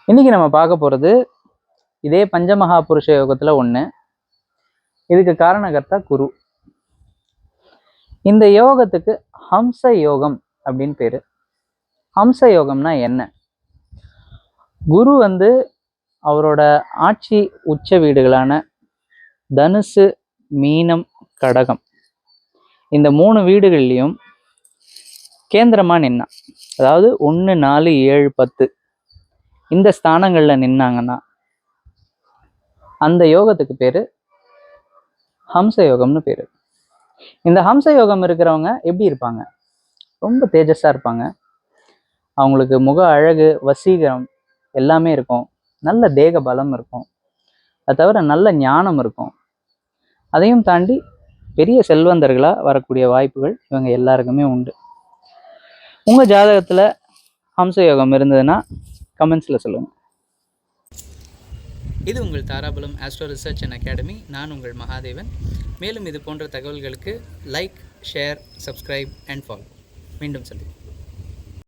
இன்னைக்கு நம்ம பார்க்க போகிறது இதே பஞ்சமகா புருஷ யோகத்தில் ஒன்று. இதுக்கு காரணகர்த்தா குரு. இந்த யோகத்துக்கு ஹம்ச யோகம் அப்படின்னு பேர். ஹம்ச யோகம்னா என்ன? குரு அவரோட ஆட்சி உச்ச வீடுகளான தனுசு, மீனம், கடகம் இந்த 3 வீடுகள்லையும் கேந்திரமாக நின்னா, அதாவது 1, 4, 7, 10 இந்த ஸ்தானங்களில் நின்னாங்கன்னா அந்த யோகத்துக்கு பேர் ஹம்ச யோகம்னு பேர். இந்த ஹம்ச யோகம் இருக்கிறவங்க எப்படி இருப்பாங்க? ரொம்ப தேஜஸாக இருப்பாங்க. அவங்களுக்கு முக அழகு, வசீகரம் எல்லாமே இருக்கும். நல்ல தேக பலம் இருக்கும். அது தவிர நல்ல ஞானம் இருக்கும். அதையும் தாண்டி பெரிய செல்வந்தர்களாக வரக்கூடிய வாய்ப்புகள் இவங்க எல்லாருக்குமே உண்டு. உங்கள் ஜாதகத்தில் ஹம்ச யோகம் இருந்ததுன்னா கமெண்ட்ஸில் சொல்லுங்கள். இது உங்கள் Dharapuram astro research and academy. நான் உங்கள் மகாதேவன். மேலும் இது போன்ற தகவல்களுக்கு like, share, subscribe and follow. மீண்டும் சந்திப்போம்.